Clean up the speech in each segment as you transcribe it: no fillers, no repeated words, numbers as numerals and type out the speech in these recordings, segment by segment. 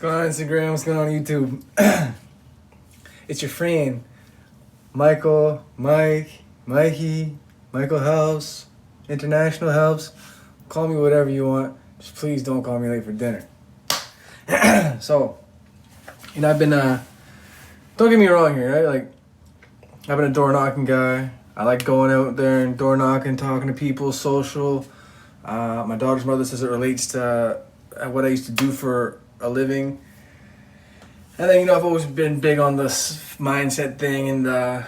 going on Instagram? What's going on YouTube? It's your friend, Michael, Mikey, Michael Helps, International Helps. Call me whatever you want. Just please don't call me late for dinner. So, I've been, don't get me wrong here, right? Like, I've been a door knocking guy. I like going out there and door knocking, talking to people, social. My daughter's mother says it relates to what I used to do for a living. And then, I've always been big on this mindset thing and the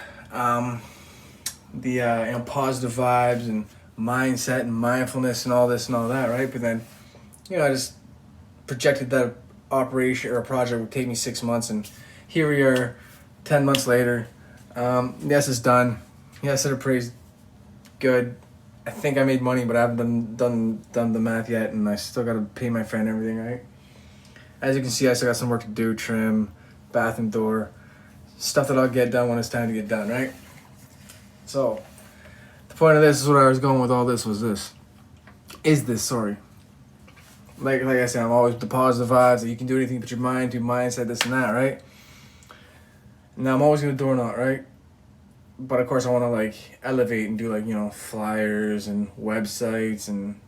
positive vibes and mindset and mindfulness and all this and all that, right? But then, I just projected that operation or a project would take me 6 months, and here we are 10 months later. Yes, it's done. Yes, it appraised good. I think I made money, but I haven't done the math yet, and I still got to pay my friend and everything, right? As you can see, I still got some work to do, trim, bathroom door, stuff that I'll get done when it's time to get done, right? So, the point of this is what I was going with all this was this. Sorry. Like I said, I'm always the positive vibes that you can do anything but your mind, do mindset, this and that, right? Now, I'm always going to door knock, right? But of course, I want to elevate and do flyers and websites and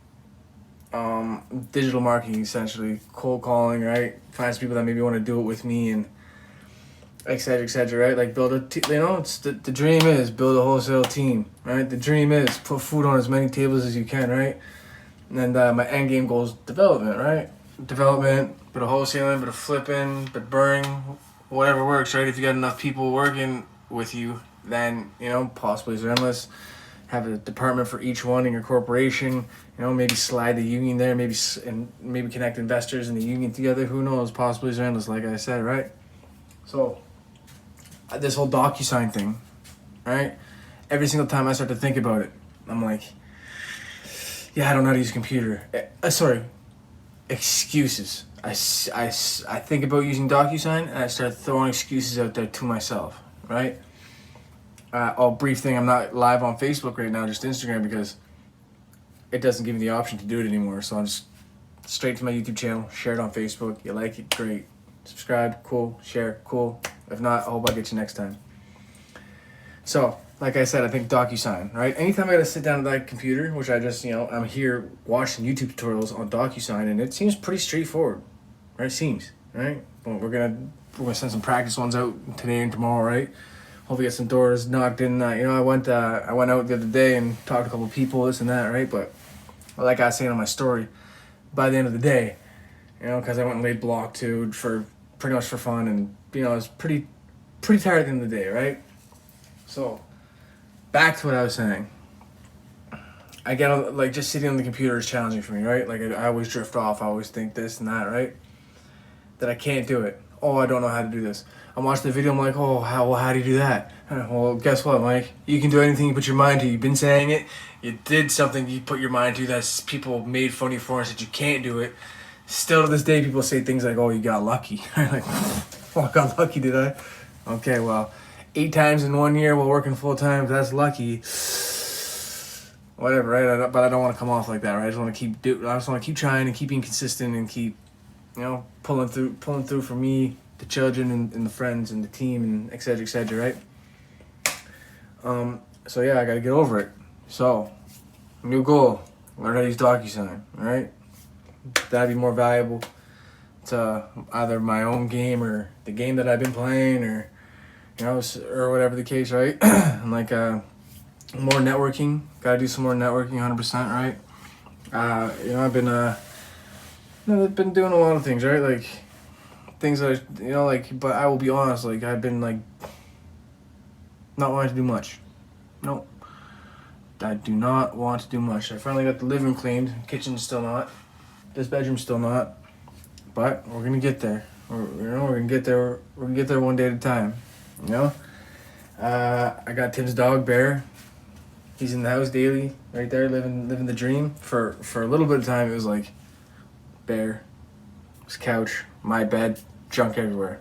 digital marketing, essentially cold calling, right? Find some people that maybe want to do it with me and et cetera, right? Like build it's the dream is build a wholesale team, right? The dream is put food on as many tables as you can, right? And my end game goal is development, right? Development, bit of wholesaling, bit of flipping, bit of burning, whatever works, right? If you got enough people working with you, then, possibilities are endless. Have a department for each one in your corporation, maybe slide the union there, maybe connect investors and the union together. Who knows? Possibilities are endless, like I said, right? So, this whole DocuSign thing, right? Every single time I start to think about it, I'm like, yeah, I don't know how to use a computer. Excuses. I think about using DocuSign, and I start throwing excuses out there to myself, right? Brief thing, I'm not live on Facebook right now, just Instagram, because it doesn't give me the option to do it anymore. So I'm just straight to my YouTube channel, share it on Facebook. You like it, great. Subscribe, cool. Share, cool. If not, I hope I get you next time. So, like I said, I think DocuSign, right? Anytime I gotta sit down at that computer, which I just, I'm here watching YouTube tutorials on DocuSign, and it seems pretty straightforward, right? It seems, right? Well, we're gonna send some practice ones out today and tomorrow, right? Hopefully get some doors knocked in. I went out the other day and talked to a couple of people, this and that, right? But like I was saying on my story, by the end of the day, because I went and laid block too for pretty much for fun, and I was pretty tired at the end of the day, right? So back to what I was saying. I get just sitting on the computer is challenging for me, right? I always drift off. I always think this and that, right? That I can't do it. Oh, I don't know how to do this. I'm watching the video, I'm like, oh, how do you do that? Well, guess what, Mike? You can do anything you put your mind to. You've been saying it. You did something you put your mind to that people made fun of you for and said you can't do it. Still to this day, people say things like, oh, you got lucky. Like, oh, I got lucky, did I? Okay, well, 8 times in 1 year while working full time, that's lucky. Whatever, right? But I don't want to come off like that, right? I just want to keep trying and keep being consistent and keep, pulling through for me, the children and the friends and the team and et cetera, right? So yeah, I gotta get over it. So, new goal, learn how to use DocuSign, right? That'd be more valuable to either my own game or the game that I've been playing or, or whatever the case, right? And more networking, gotta do some more networking, 100%, right? I've been doing a lot of things, right? Things that but I will be honest, I've been not wanting to do much. Nope. I do not want to do much. I finally got the living room cleaned, kitchen's still not. This bedroom's still not. But we're gonna get there. We're gonna get there. We're gonna get there one day at a time. I got Tim's dog, Bear. He's in the house daily, right there, living the dream. For a little bit of time, it was like Bear, his couch, my bed, junk everywhere.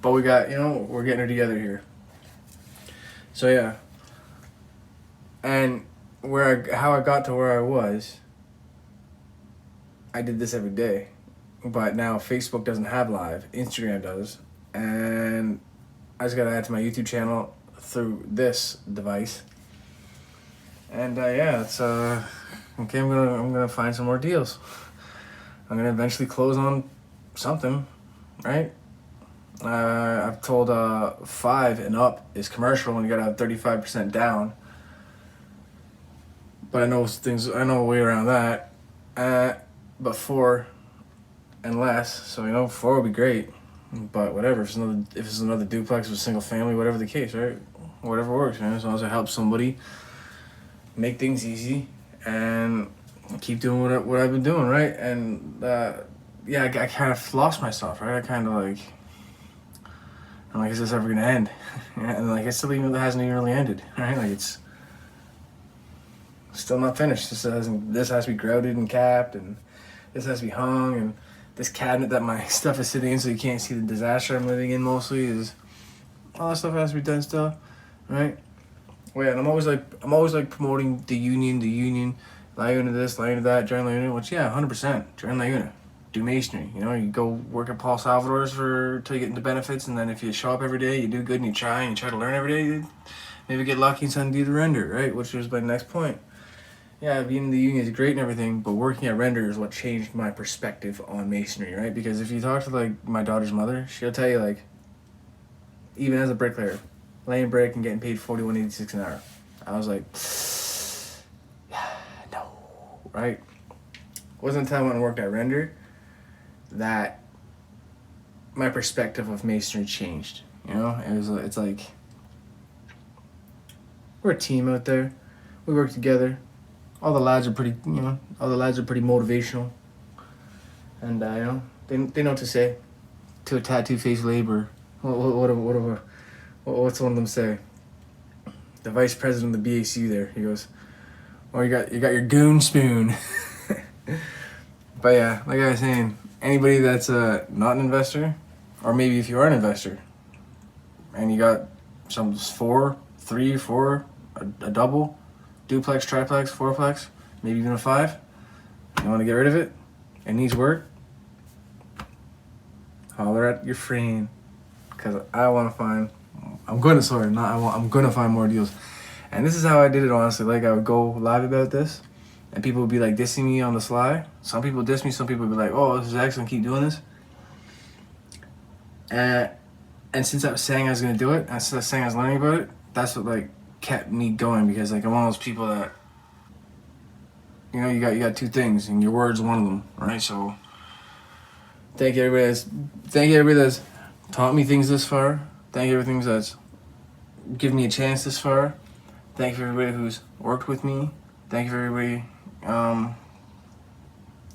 But we got, we're getting her together here. So yeah. And how I got to where I was, I did this every day. but now Facebook doesn't have live. Instagram does, and I just gotta add to my YouTube channel through this device. And yeah, it's okay. I'm gonna find some more deals. I'm gonna eventually close on something, right? I've told 5 and up is commercial, and you gotta have 35% down. But I know a way around that. But 4 and less, so 4 would be great. But whatever, if it's another duplex with single family, whatever the case, right? Whatever works, man. As long as I help somebody make things easy and keep doing what I've been doing, right? And yeah, I kind of lost myself, right? I kind of like, I'm like, is this ever gonna end? And like, it still hasn't even really ended, right? Like, it's still not finished. This has to be grouted and capped, and this has to be hung, and this cabinet that my stuff is sitting in, so you can't see the disaster I'm living in mostly, is all that stuff has to be done still, right? Well, yeah, and I'm always like promoting the union, La Una this, La Una that, join La Una, which, yeah, 100%, join La Una. Do masonry, you go work at Paul Salvador's till you get into benefits, and then if you show up every day, you do good, and you try to learn every day, you maybe get lucky and suddenly do the render, right? Which was my next point. Yeah, being in the union is great and everything, but working at render is what changed my perspective on masonry, right? Because if you talk to like my daughter's mother, she'll tell you, like, even as a bricklayer, laying brick and getting paid $41.86 an hour. I was like, no, right? Wasn't until I went and worked at render that my perspective of masonry changed. It's like, we're a team out there. We work together. All the lads are pretty motivational, and they know what to say to a tattoo-faced laborer. What's one of them say? The vice president of the BACU there. He goes, "Oh, you got your goon spoon." But yeah, like I was saying, anybody that's not an investor, or maybe if you are an investor, and you got some 4, 3, 4, a double, duplex, triplex, fourplex, maybe even a 5, you want to get rid of it, it needs work, holler at your friend, because I'm going to find more deals. And this is how I did it, honestly. Like, I would go live about this, and people would be like dissing me on the sly. Some people diss me, some people would be like, oh, this is excellent, keep doing this. And since I was saying I was going to do it, and since I was saying I was learning about it, that's what like kept me going, because like I'm one of those people that, you got 2 things, and your word's one of them, right? So thank you everybody that's taught me things this far. Thank you everything that's given me a chance this far. Thank you for everybody who's worked with me. Thank you for everybody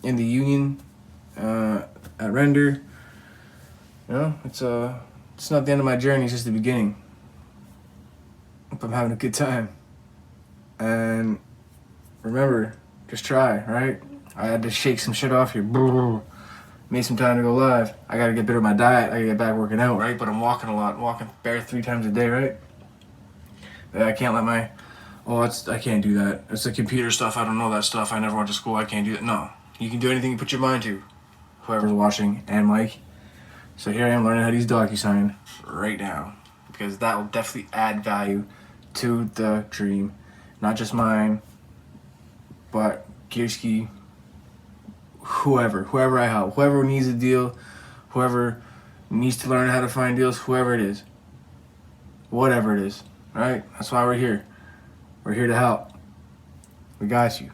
in the union at Render. It's not the end of my journey, it's just the beginning. I'm having a good time. And remember, just try, right? I had to shake some shit off here. Made some time to go live. I gotta get better at my diet. I gotta get back working out, right? But I'm walking a lot, walking bare 3 times a day, right? But I can't let I can't do that. It's the computer stuff. I don't know that stuff. I never went to school. I can't do that. No. You can do anything you put your mind to. Whoever's watching, and Mike. So here I am learning how to use DocuSign right now, because that will definitely add value to the dream. Not just mine, but Gearski, whoever I help, whoever needs a deal, whoever needs to learn how to find deals, whoever it is, whatever it is, right? That's why we're here. We're here to help. We got you.